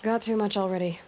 Got too much already.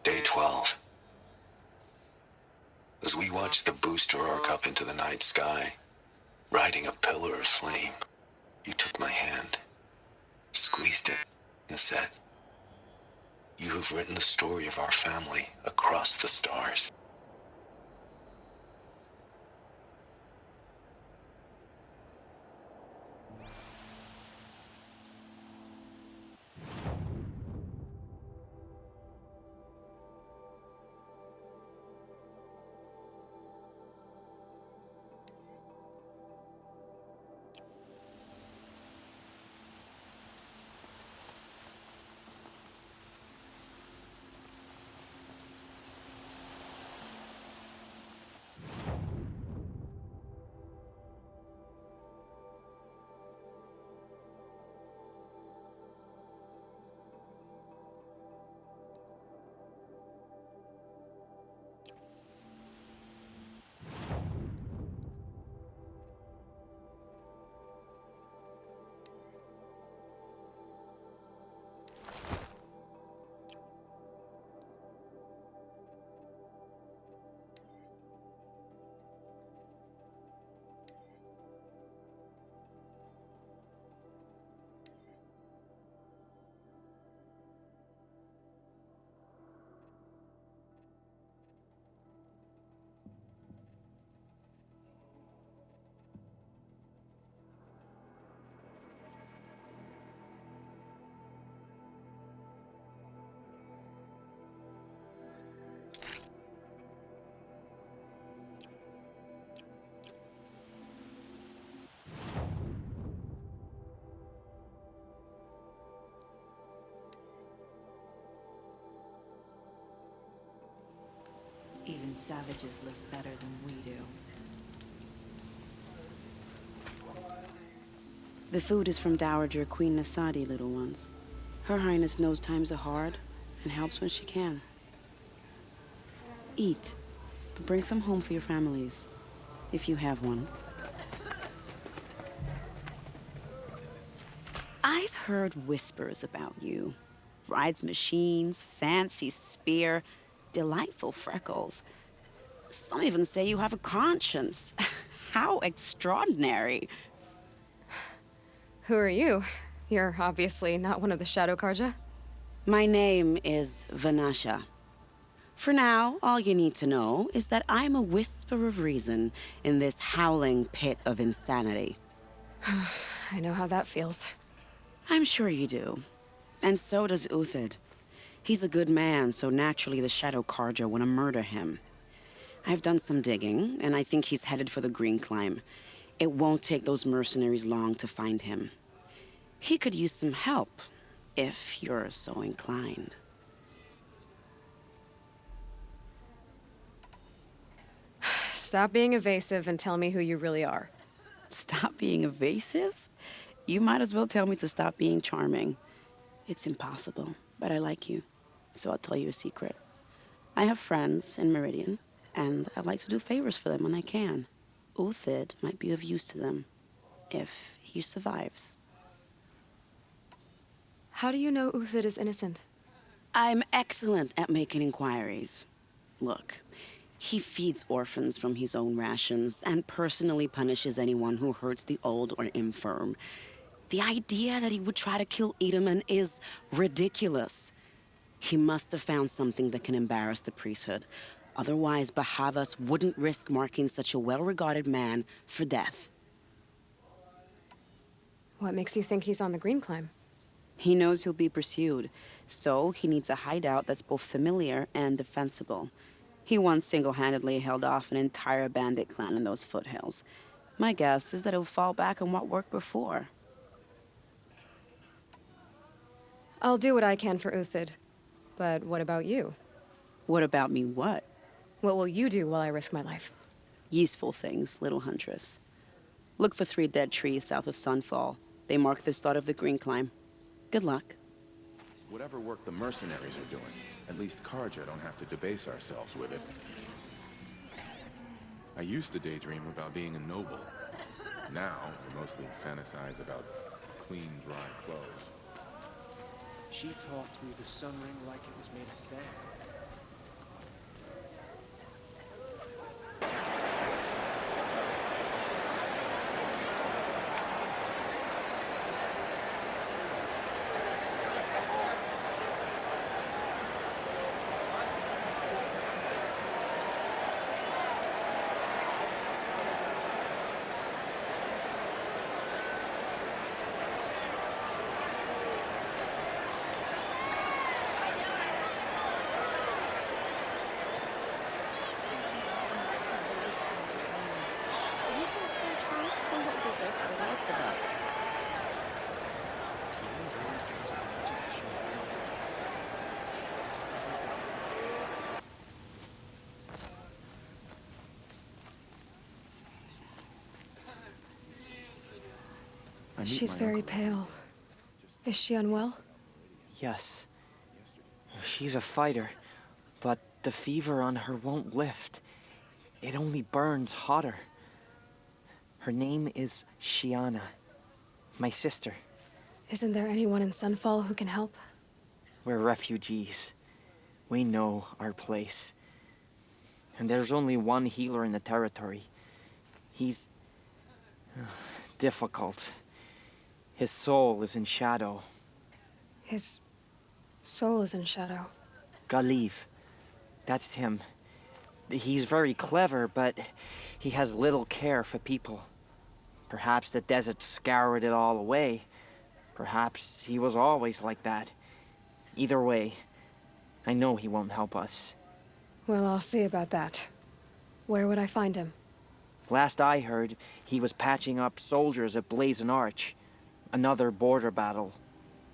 Day 12. As we watched the booster arc up into the night sky, riding a pillar of flame, you took my hand, squeezed it, and said, "You have written the story of our family across the stars." Even savages live better than we do. The food is from Dowager Queen Nasadi, little ones. Her Highness knows times are hard and helps when she can. Eat, but bring some home for your families, if you have one. I've heard whispers about you. Rides machines, fancy spear, delightful freckles. Some even say you have a conscience. How extraordinary. Who are you? You're obviously not one of the Shadow Karja. My name is Vanasha. For now, all you need to know is that I'm a whisper of reason in this howling pit of insanity. I know how that feels. I'm sure you do. And so does Uthid. He's a good man, so naturally the Shadow Carja want to murder him. I've done some digging, and I think he's headed for the Green Climb. It won't take those mercenaries long to find him. He could use some help, if you're so inclined. Stop being evasive and tell me who you really are. Stop being evasive? You might as well tell me to stop being charming. It's impossible, but I like you, so I'll tell you a secret. I have friends in Meridian, and I like to do favors for them when I can. Uthid might be of use to them, if he survives. How do you know Uthid is innocent? I'm excellent at making inquiries. Look, he feeds orphans from his own rations and personally punishes anyone who hurts the old or infirm. The idea that he would try to kill Edelman is ridiculous. He must have found something that can embarrass the priesthood. Otherwise, Bahavas wouldn't risk marking such a well-regarded man for death. What makes you think he's on the Green Climb? He knows he'll be pursued, so he needs a hideout that's both familiar and defensible. He once single-handedly held off an entire bandit clan in those foothills. My guess is that he'll fall back on what worked before. I'll do what I can for Uthid. But what about you? What about me what? What will you do while I risk my life? Useful things, little huntress. Look for 3 dead trees south of Sunfall. They mark the start of the Green Climb. Good luck. Whatever work the mercenaries are doing, at least Karja don't have to debase ourselves with it. I used to daydream about being a noble. Now, I mostly fantasize about clean, dry clothes. She talked me the sun ring like it was made of sand. She's very pale. Is she unwell? Yes. She's a fighter, but the fever on her won't lift. It only burns hotter. Her name is Shiana, my sister. Isn't there anyone in Sunfall who can help? We're refugees. We know our place. And there's only one healer in the territory. He's difficult. His soul is in shadow. His soul is in shadow. Galiv. That's him. He's very clever, but he has little care for people. Perhaps the desert scoured it all away. Perhaps he was always like that. Either way, I know he won't help us. Well, I'll see about that. Where would I find him? Last I heard, he was patching up soldiers at Blazon Arch. Another border battle.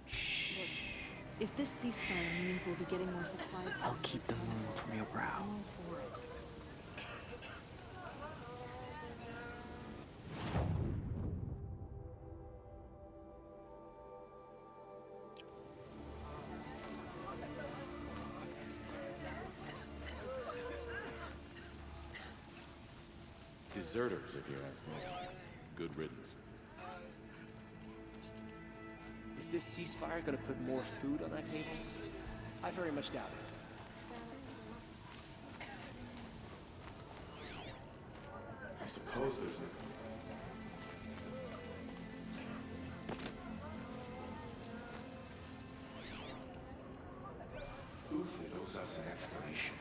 If this ceasefire means we'll be getting more supplies... I'll keep the moon from your brow. I'm all for it. Deserters, if you ask me. Good riddance. Is this ceasefire gonna put more food on our tables? I very much doubt it. I suppose there's a... owes us an explanation.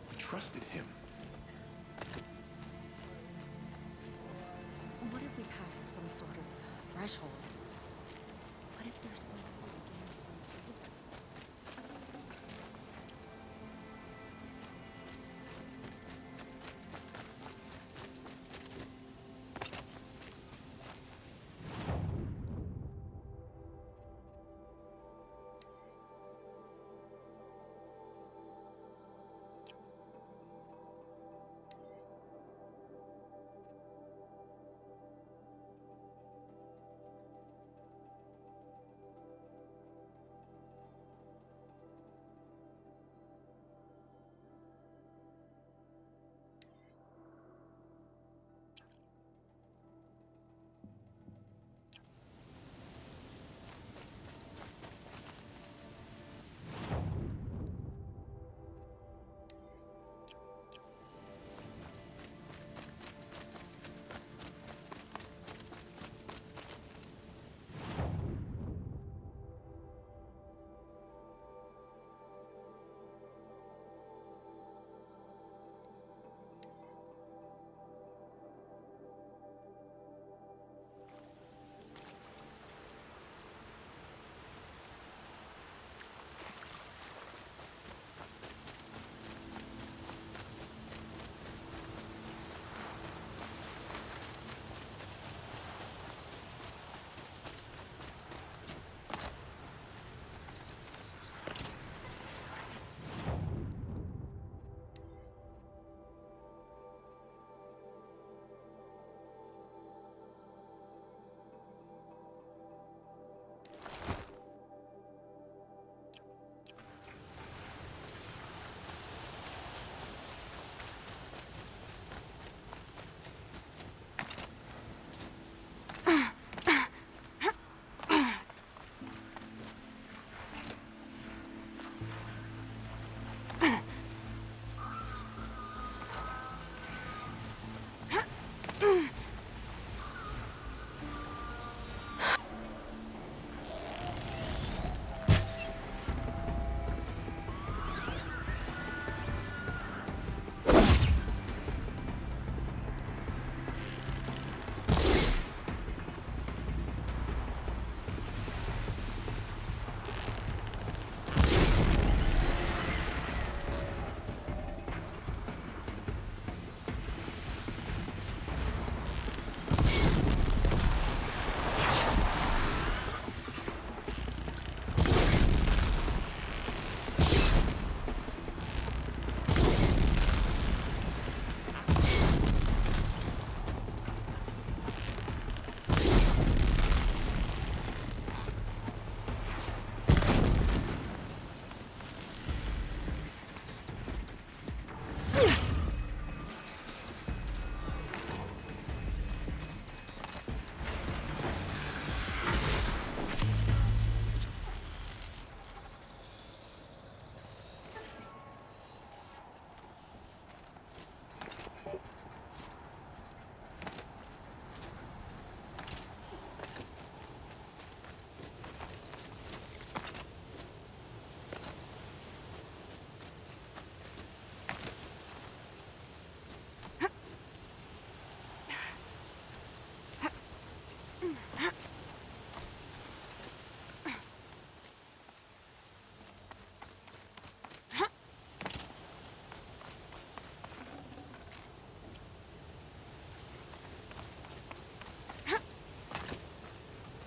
We trusted him. What if we pass some sort of threshold? What if there's no one against since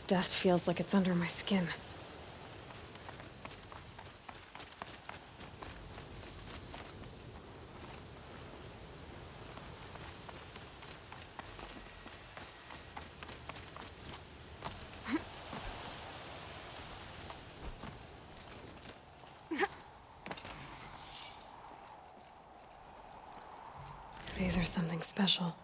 Dust feels like it's under my skin. These are something special.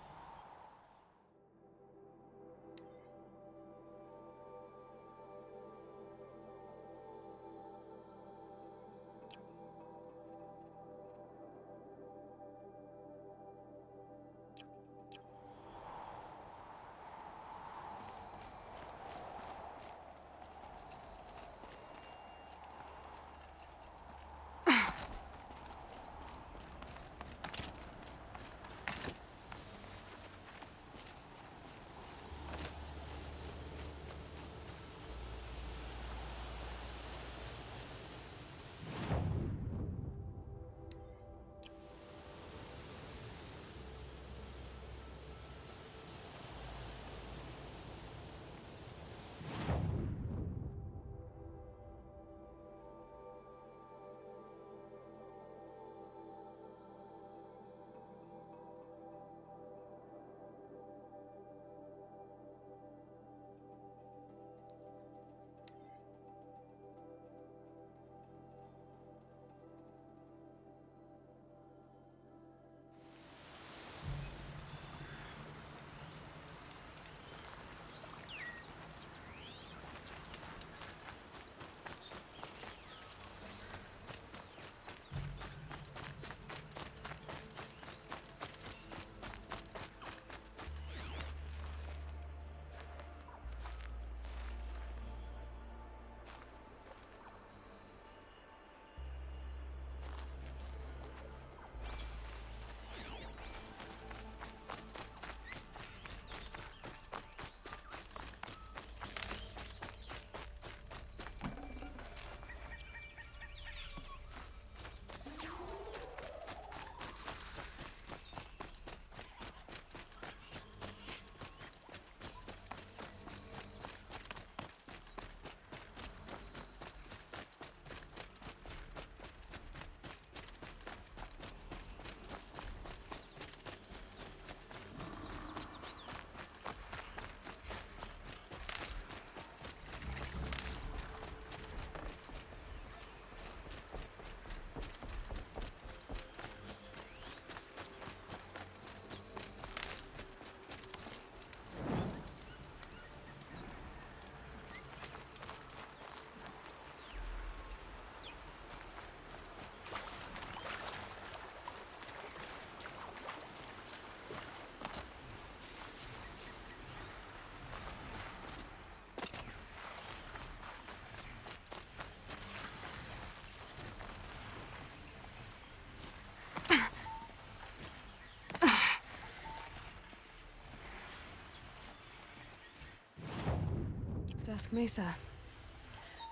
Dusk Mesa.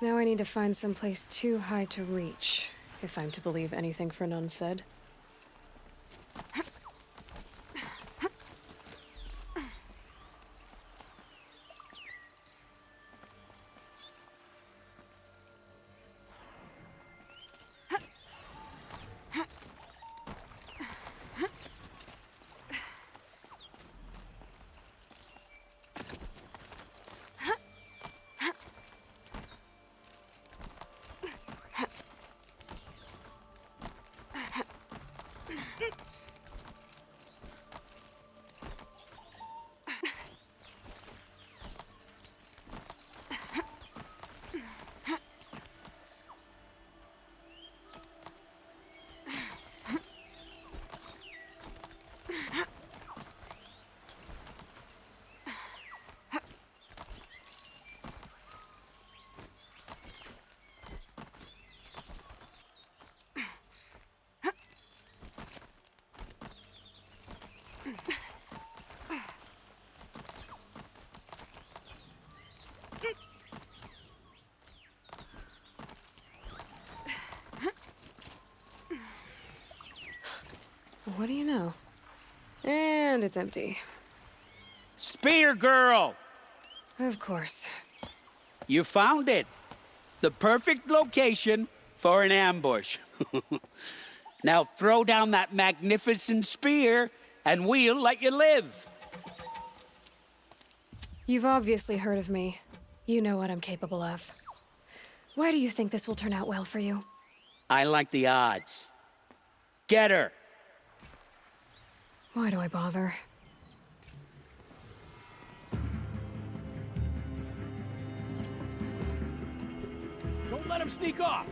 Now I need to find someplace too high to reach, if I'm to believe anything Fernand said. What do you know? And it's empty. Spear girl! Of course. You found it. The perfect location for an ambush. Now throw down that magnificent spear, and we'll let you live. You've obviously heard of me. You know what I'm capable of. Why do you think this will turn out well for you? I like the odds. Get her. Why do I bother? Don't let him sneak off.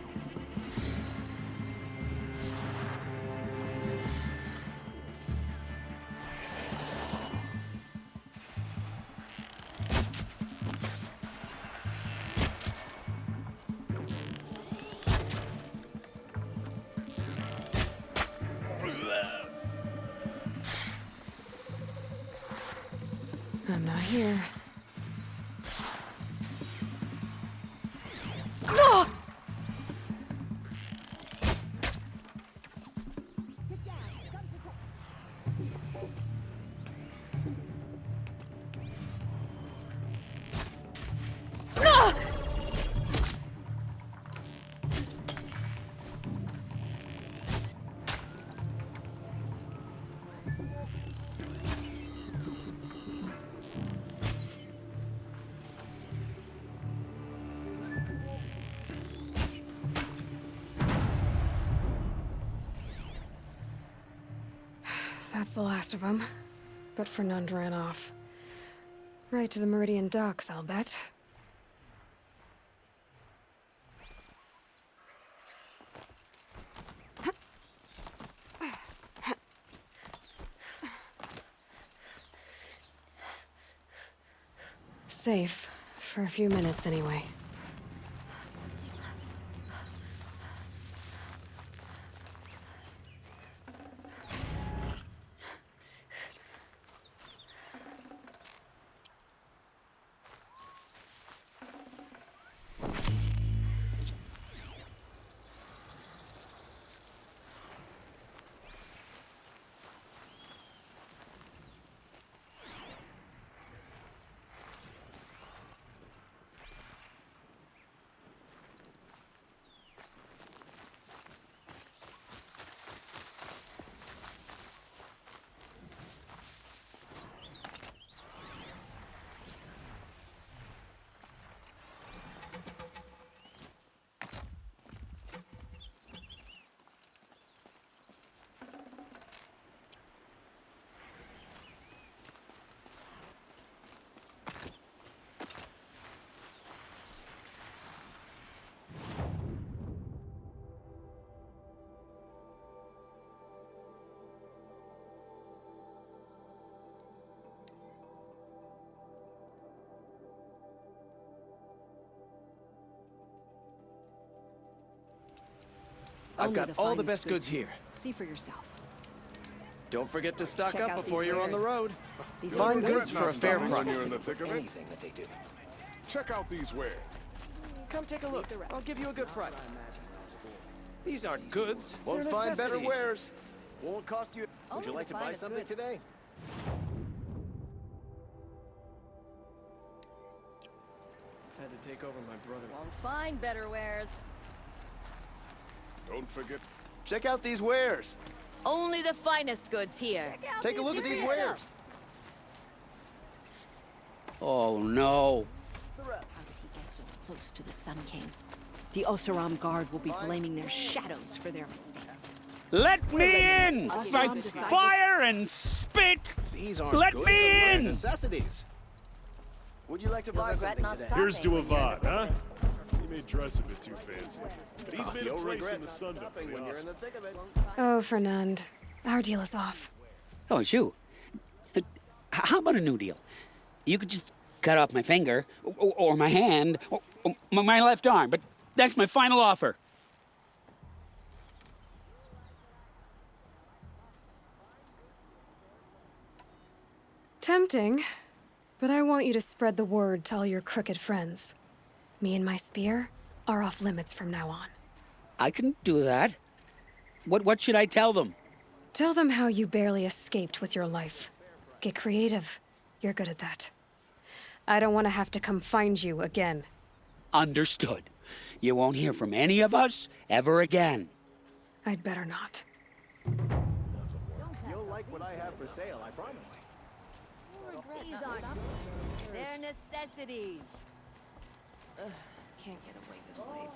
I'm not here. That's the last of them. But Fernand ran off. Right to the Meridian docks, I'll bet. Safe. For a few minutes, anyway. I've got all the best goods here. See for yourself. Don't forget to stock Check up out before these you're on the wares. road. These Fine are goods for a fair when price. you're in the Anything that they do. Check out these wares. Come take a look. I'll give you a good price. These aren't goods. Won't They're find better necessities. wares. Won't cost you. Would Only you like the to buy finest something goods. today? Had to take over my brother. Won't find better wares. Don't forget. Check out these wares. Only the finest goods here. Take a look at these wares. Oh, no. How did he get so close to the Sun King? The Oseram Guard will be blaming their shadows for their mistakes. Let me in! Us By on decided- fire and spit! These aren't Let goods, me they're in! necessities. Would you like to You'll buy regret something not today? stopping Here's to when you're in Avad, the huh? thick of it. He may dress a bit too fancy, but he's made a You'll place regret in the not Sundom for stopping the when you're in awesome. the thick of it. Oh, Fernand. Our deal is off. Oh, it's you. How about a new deal? You could just cut off my finger, or my hand, or my left arm, but that's my final offer. Tempting, but I want you to spread the word to all your crooked friends. Me and my spear are off limits from now on. I can do that. What should I tell them? Tell them how you barely escaped with your life. Get creative. You're good at that. I don't want to have to come find you again. Understood. You won't hear from any of us ever again. I'd better not. You'll like what I have for sale, I promise. These aren't they're necessities. Can't get away this late.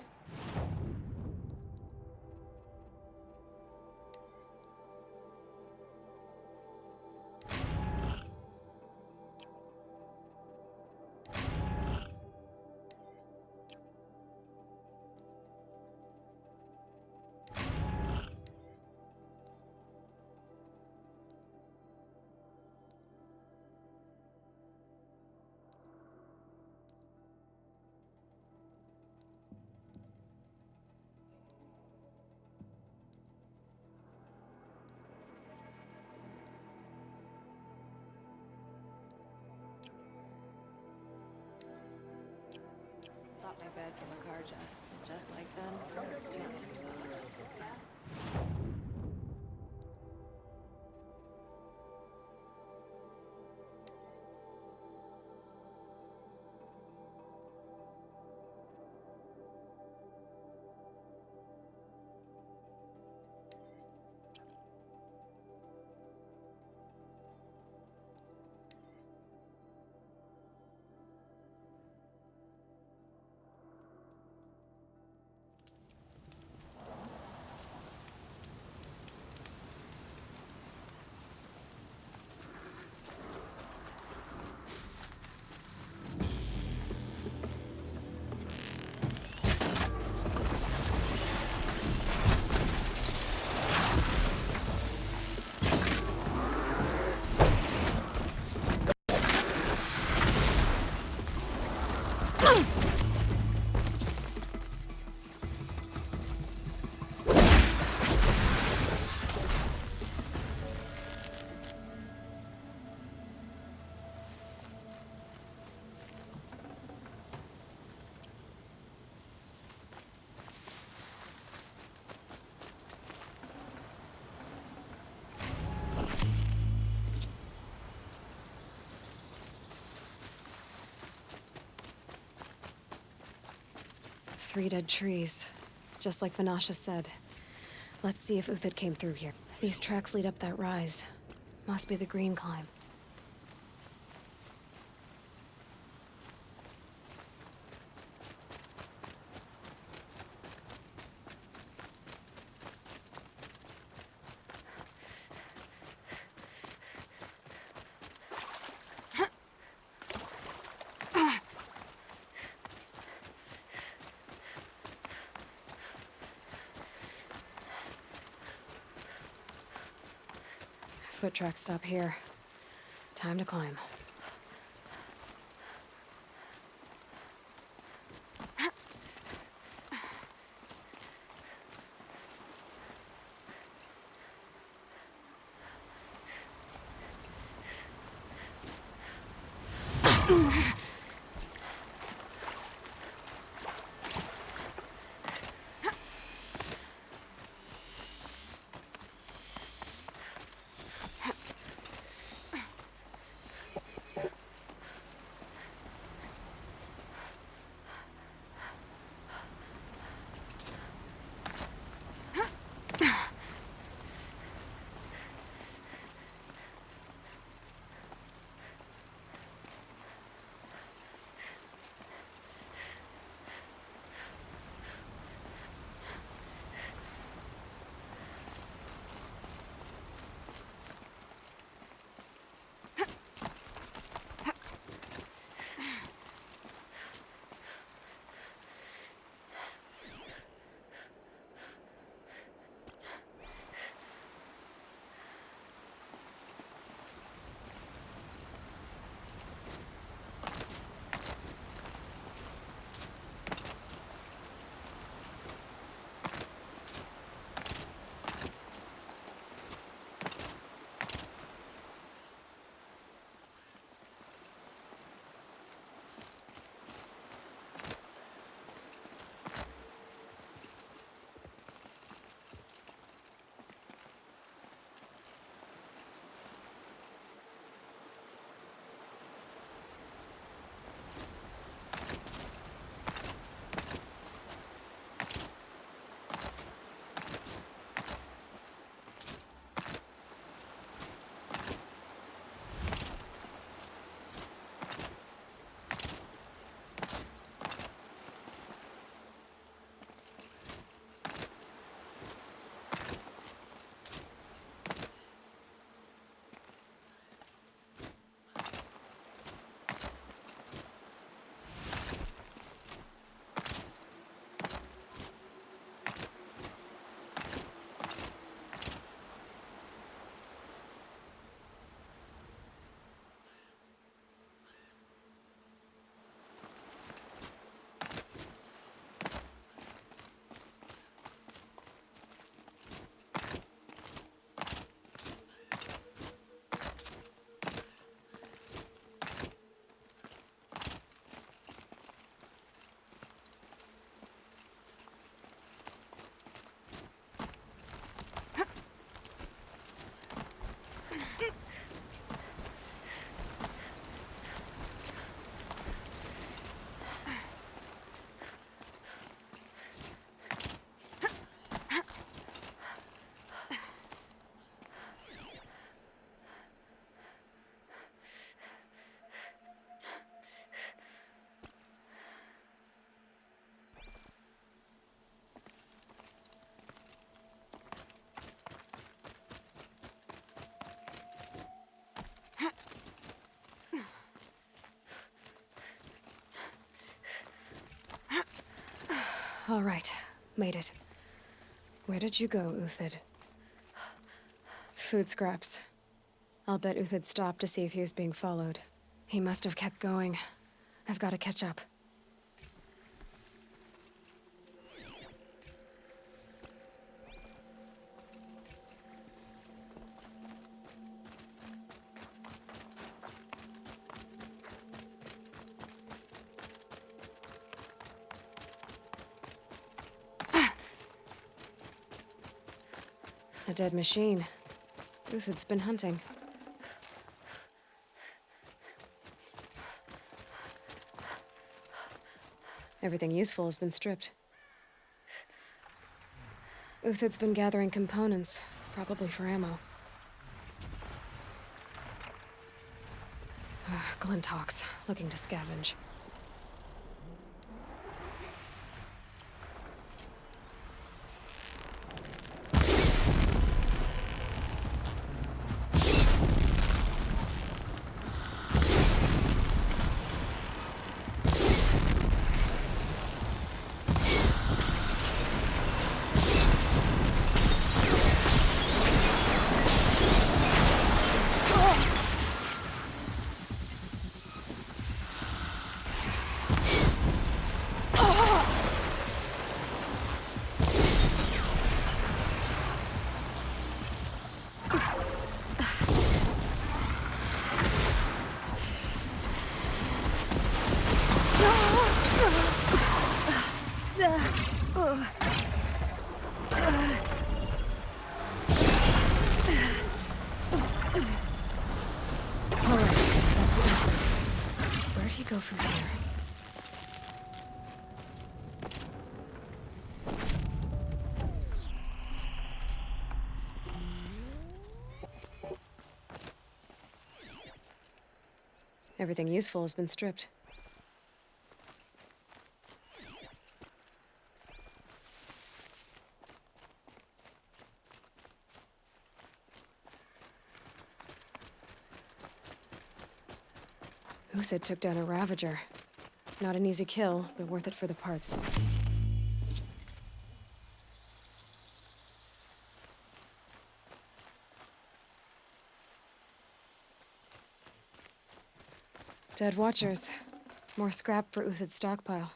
Bought my bed from a car jack. Just like them, it's too damn soft. Three dead trees. Just like Vanasha said. Let's see if Uthid came through here. These tracks lead up that rise. Must be the green climb. Foot tracks stop here. Time to climb. All right, made it. Where did you go, Uthid? Food scraps. I'll bet Uthid stopped to see if he was being followed. He must have kept going. I've got to catch up. A dead machine. Uthid's been hunting. Everything useful has been stripped. Uthid's been gathering components, probably for ammo. Glintox, looking to scavenge. Go from here. Everything useful has been stripped. Uthid took down a Ravager. Not an easy kill, but worth it for the parts. Dead Watchers. More scrap for Uthid's stockpile.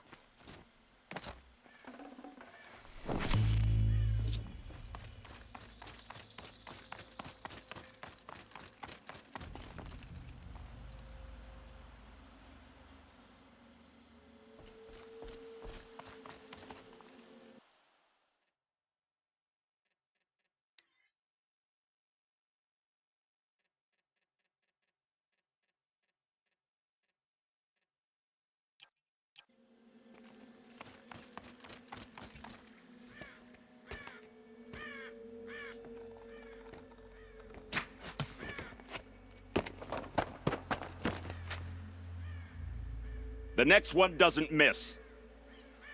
The next one doesn't miss.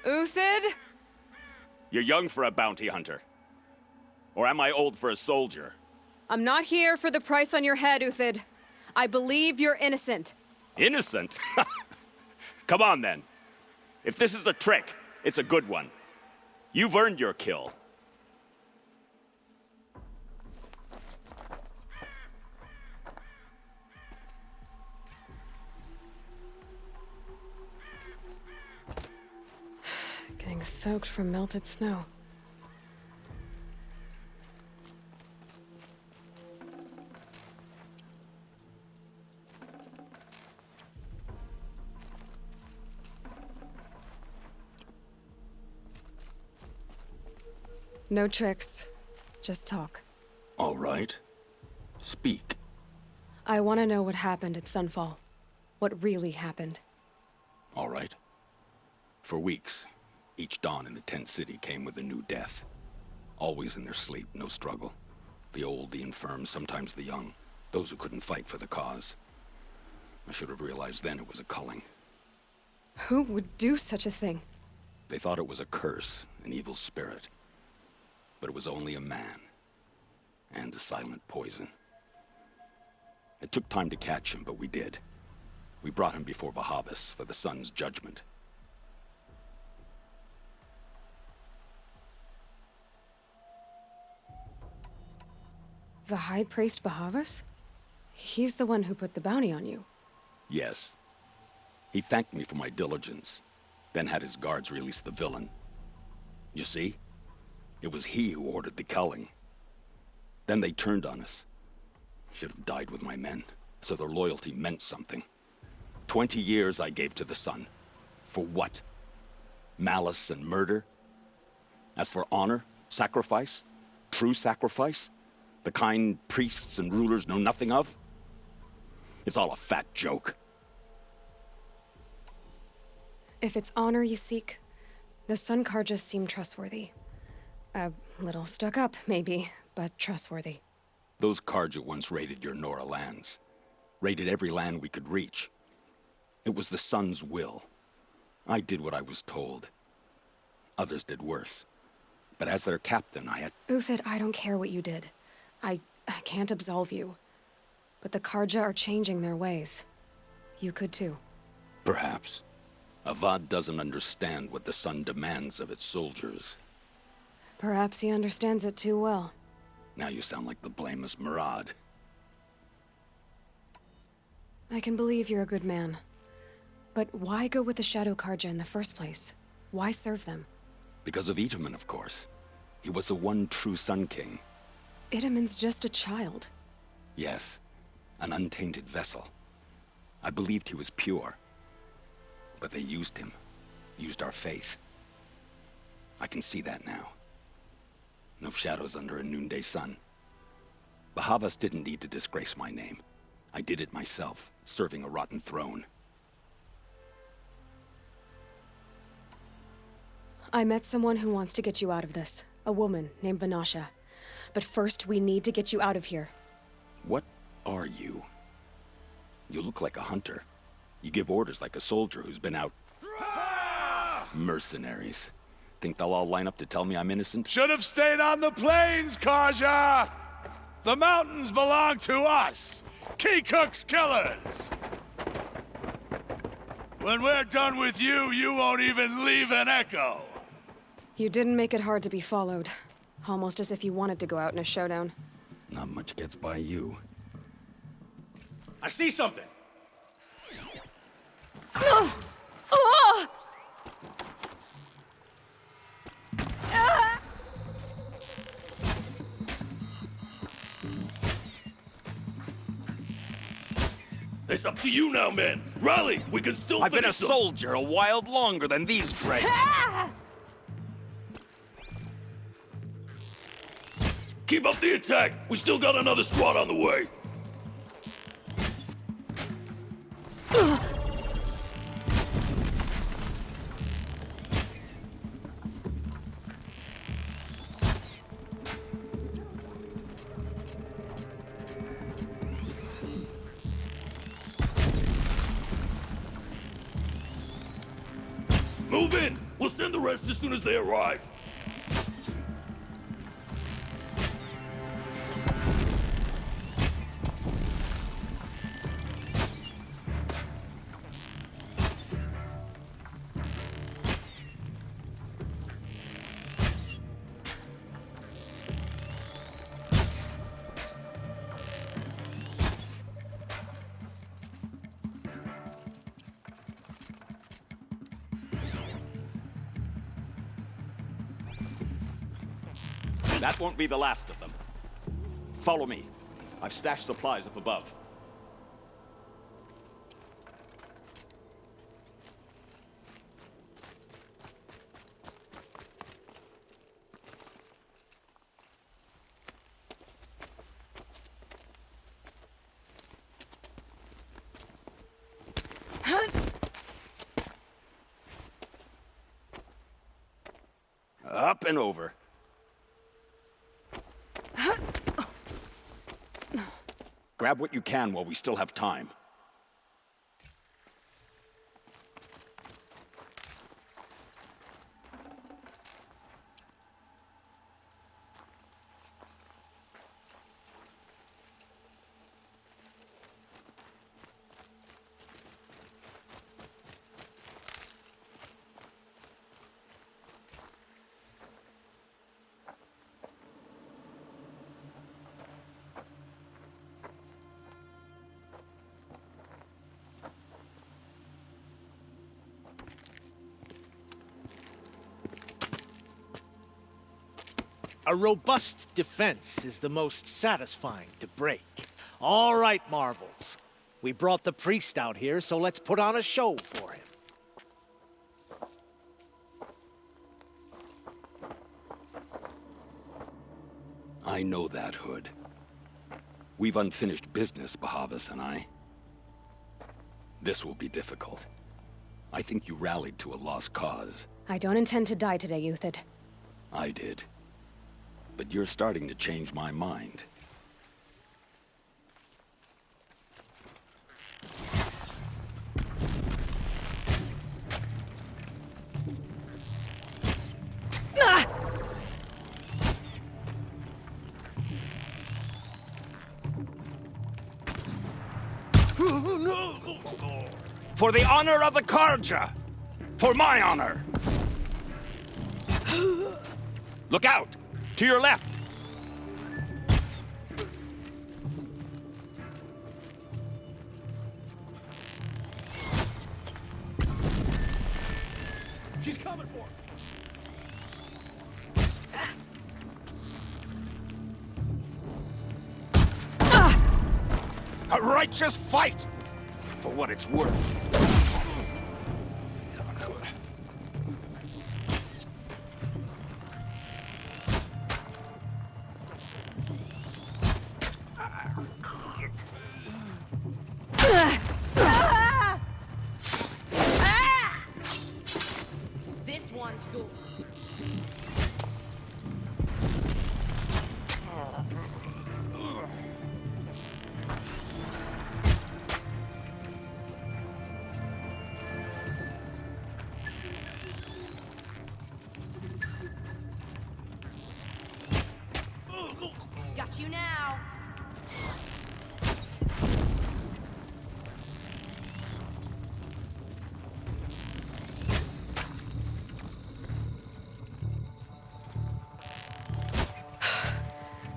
Uthid? You're young for a bounty hunter. Or am I old for a soldier? I'm not here for the price on your head, Uthid. I believe you're innocent. Innocent? Come on, then. If this is a trick, it's a good one. You've earned your kill. Getting soaked from melted snow. No tricks, just talk. All right. Speak. I want to know what happened at Sunfall. What really happened. All right. For weeks, each dawn in the tent city came with a new death. Always in their sleep, no struggle. The old, the infirm, sometimes the young. Those who couldn't fight for the cause. I should have realized then it was a culling. Who would do such a thing? They thought it was a curse, an evil spirit. But it was only a man. And a silent poison. It took time to catch him, but we did. We brought him before Bahavas for the sun's judgment. The High Priest Bahavas? He's the one who put the bounty on you. Yes. He thanked me for my diligence, then had his guards release the villain. You see? It was he who ordered the culling. Then they turned on us. Should have died with my men, so their loyalty meant something. 20 years I gave to the sun. For what? Malice and murder? As for honor, sacrifice, true sacrifice, the kind priests and rulers know nothing of? It's all a fat joke. If it's honor you seek, the Sun Karjas seem trustworthy. A little stuck up, maybe, but trustworthy. Those Karja once raided your Nora lands. Raided every land we could reach. It was the Sun's will. I did what I was told. Others did worse. But as their captain, I had... Uthid, I don't care what you did. I can't absolve you. But the Karja are changing their ways. You could too. Perhaps. Avad doesn't understand what the Sun demands of its soldiers. Perhaps he understands it too well. Now you sound like the blameless Murad. I can believe you're a good man. But why go with the Shadow Karja in the first place? Why serve them? Because of Itaman, of course. He was the one true Sun King. Itaman's just a child. Yes, an untainted vessel. I believed he was pure. But they used him. Used our faith. I can see that now. No shadows under a noonday sun. Bahavas didn't need to disgrace my name. I did it myself, serving a rotten throne. I met someone who wants to get you out of this. A woman named Vanasha. But first, we need to get you out of here. What are you? You look like a hunter. You give orders like a soldier who's been out... Mercenaries. Think they'll all line up to tell me I'm innocent? Should have stayed on the plains, Kaja! The mountains belong to us! Keycook's killers! When we're done with you, you won't even leave an echo! You didn't make it hard to be followed. Almost as if you wanted to go out in a showdown. Not much gets by you. I see something! It's up to you now, men. Rally! We can still I've been a finish them. soldier a while longer than these dregs. Keep up the attack. We still got another squad on the way. Move in! We'll send the rest as soon as they arrive. That won't be the last of them. Follow me. I've stashed supplies up above. Up and over. Grab what you can while we still have time. A robust defense is the most satisfying to break. All right, Marvels. We brought the priest out here, so let's put on a show for him. I know that, Hood. We've unfinished business, Bahavas and I. This will be difficult. I think you rallied to a lost cause. I don't intend to die today, Uthid. I did. But you're starting to change my mind. For the honor of the Karja! For my honor! Look out! To your left! She's coming for him. A righteous fight! For what it's worth. This one's good. Got you now.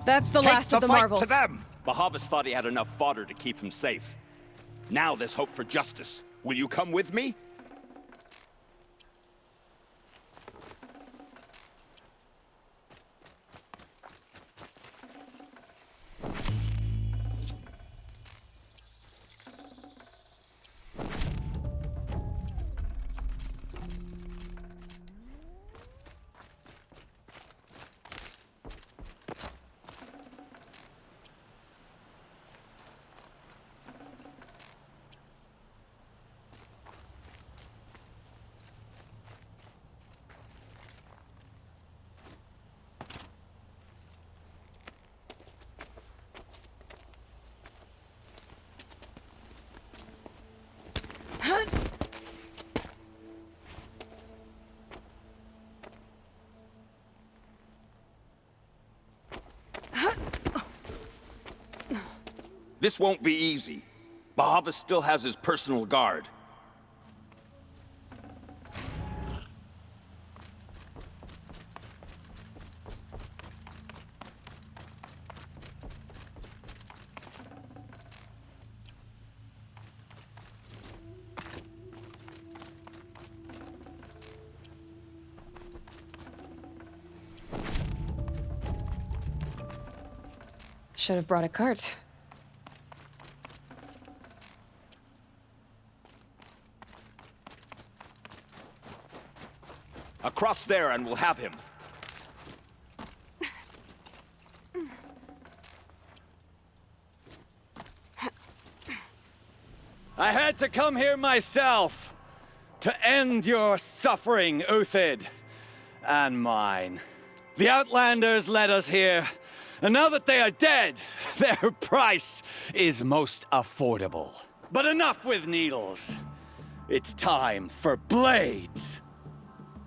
That's the last of the fight Marvels. to them! Bahavas thought he had enough fodder to keep him safe. Now there's hope for justice. Will you come with me? This won't be easy. Bahavas still has his personal guard. Should have brought a cart. Across there and we'll have him. I had to come here myself to end your suffering, Uthid, and mine. The Outlanders led us here, and now that they are dead, their price is most affordable. But enough with needles. It's time for blades.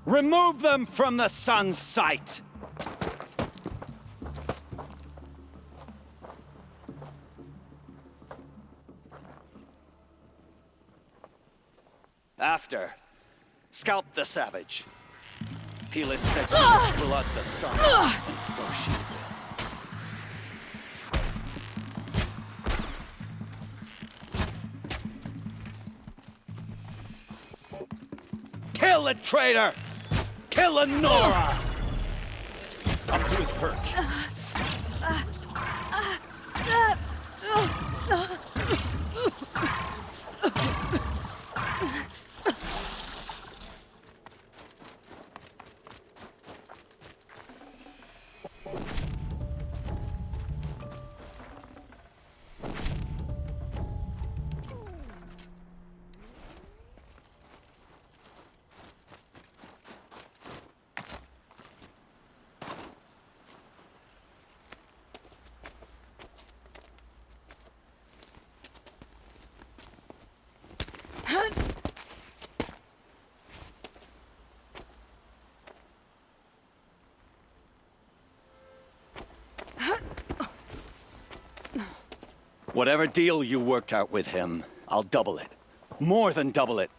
Remove them from the sun's sight. After, scalp the savage. He'll set you with blood the sun, and so she will. Kill the traitor! Kill Lenora! Up to his perch. Whatever deal you worked out with him, I'll double it. More than double it.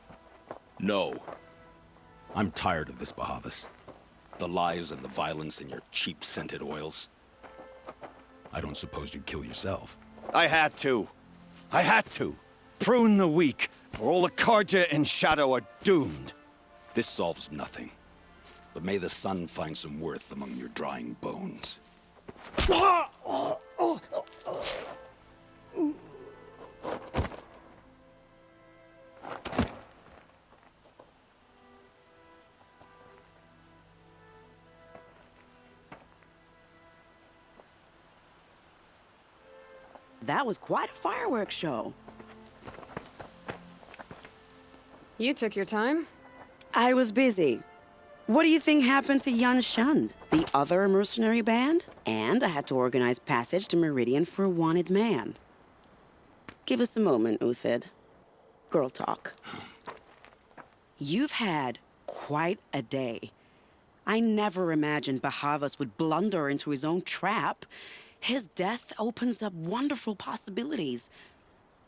No. I'm tired of this, Bahavas. The lies and the violence and your cheap scented oils. I don't suppose you'd kill yourself. I had to. I had to. Prune the weak, or all the Karja in Shadow are doomed. This solves nothing. But may the sun find some worth among your drying bones. That was quite a fireworks show. You took your time? I was busy. What do you think happened to Yan Shund, the other mercenary band? And I had to organize passage to Meridian for a wanted man. Give us a moment, Uthid. Girl talk. You've had quite a day. I never imagined Bahavas would blunder into his own trap. His death opens up wonderful possibilities.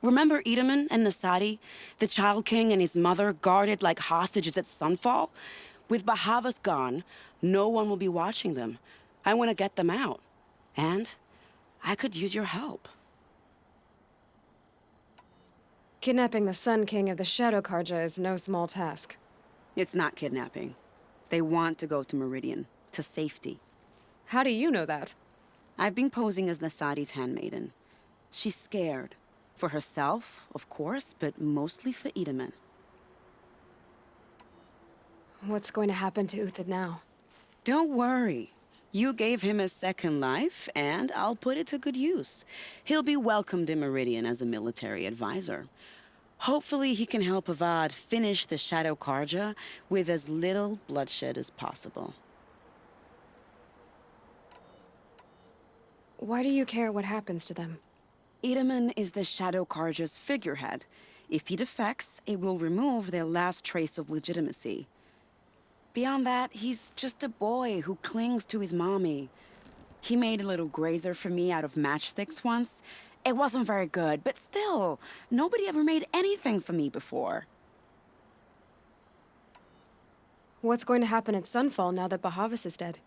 Remember Edaman and Nasadi, the Child King and his mother guarded like hostages at Sunfall? With Bahavas gone, no one will be watching them. I want to get them out. And I could use your help. Kidnapping the Sun King of the Shadow Karja is no small task. It's not kidnapping. They want to go to Meridian, to safety. How do you know that? I've been posing as Nasadi's handmaiden. She's scared. For herself, of course, but mostly for Edaman. What's going to happen to Uthid now? Don't worry. You gave him a second life, and I'll put it to good use. He'll be welcomed in Meridian as a military advisor. Hopefully he can help Avad finish the Shadow Karja with as little bloodshed as possible. Why do you care what happens to them? Edaman is the Shadow Karja's figurehead. If he defects, it will remove their last trace of legitimacy. Beyond that, he's just a boy who clings to his mommy. He made a little grazer for me out of matchsticks once. It wasn't very good, but still, nobody ever made anything for me before. What's going to happen at Sunfall now that Bahavas is dead?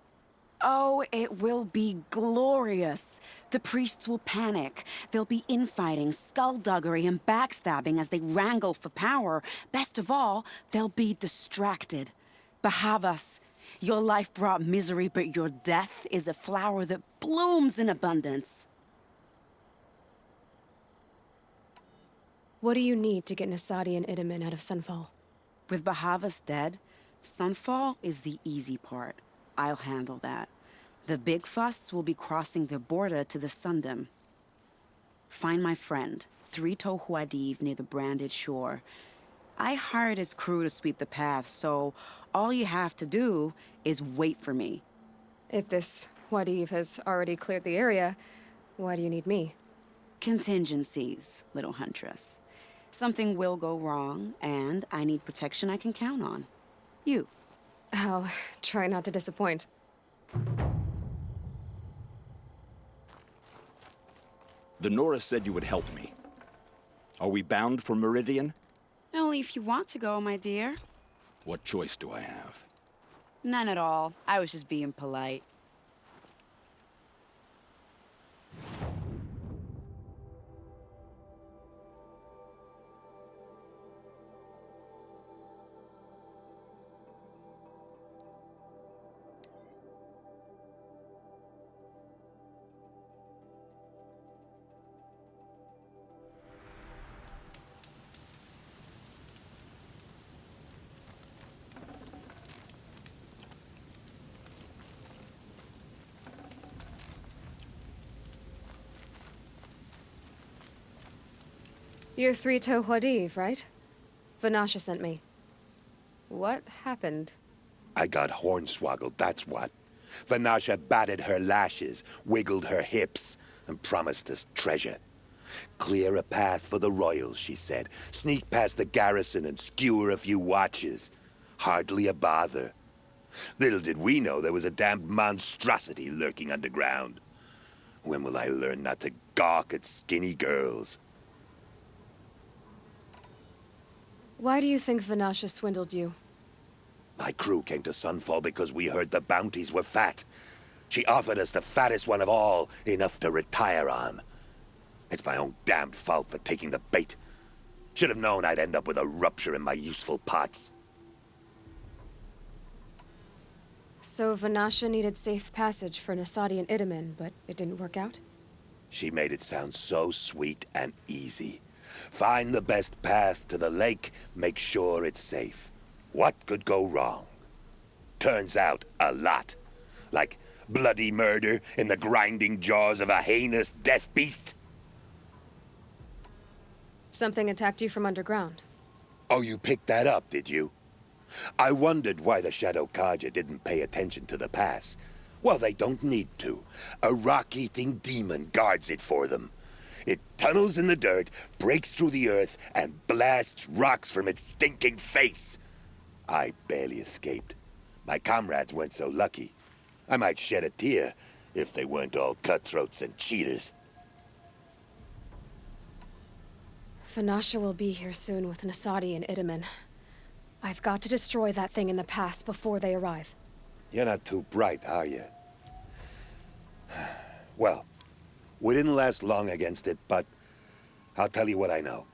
Oh, it will be glorious. The priests will panic. There'll be infighting, skullduggery, and backstabbing as they wrangle for power. Best of all, they'll be distracted. Bahavas, your life brought misery, but your death is a flower that blooms in abundance. What do you need to get Nasadi and Edaman out of Sunfall? With Bahavas dead, Sunfall is the easy part. I'll handle that. The big fuss will be crossing the border to the Sundom. Find my friend, Three-Toe Huadiv, near the branded shore. I hired his crew to sweep the path, so all you have to do is wait for me. If this Huadiv has already cleared the area, why do you need me? Contingencies, little huntress. Something will go wrong, and I need protection I can count on. You. I'll try not to disappoint. The Nora said you would help me. Are we bound for Meridian? Only if you want to go, my dear. What choice do I have? None at all. I was just being polite. You're Three-Toe Huadiv, right? Vanasha sent me. What happened? I got hornswoggled, that's what. Vanasha batted her lashes, wiggled her hips, and promised us treasure. Clear a path for the royals, she said. Sneak past the garrison and skewer a few watches. Hardly a bother. Little did we know there was a damned monstrosity lurking underground. When will I learn not to gawk at skinny girls? Why do you think Vanasha swindled you? My crew came to Sunfall because we heard the bounties were fat. She offered us the fattest one of all, enough to retire on. It's my own damned fault for taking the bait. Should have known I'd end up with a rupture in my useful parts. So Vanasha needed safe passage for Nasadi and Itamen, but it didn't work out? She made it sound so sweet and easy. Find the best path to the lake, make sure it's safe. What could go wrong? Turns out, a lot. Like bloody murder in the grinding jaws of a heinous death beast. Something attacked you from underground. Oh, you picked that up, did you? I wondered why the Shadow Kaja didn't pay attention to the pass. Well, they don't need to. A rock-eating demon guards it for them. It tunnels in the dirt, breaks through the earth, and blasts rocks from its stinking face. I barely escaped. My comrades weren't so lucky. I might shed a tear if they weren't all cutthroats and cheaters. Vanasha will be here soon with Nasadi and Itamen. I've got to destroy that thing in the pass before they arrive. You're not too bright, are you? Well, we didn't last long against it, but I'll tell you what I know.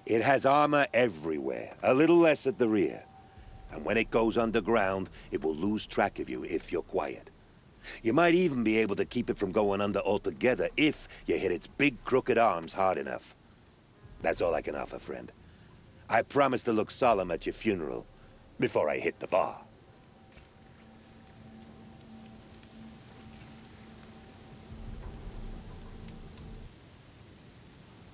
It has armor everywhere, a little less at the rear. And when it goes underground, it will lose track of you if you're quiet. You might even be able to keep it from going under altogether if you hit its big crooked arms hard enough. That's all I can offer, friend. I promise to look solemn at your funeral before I hit the bar.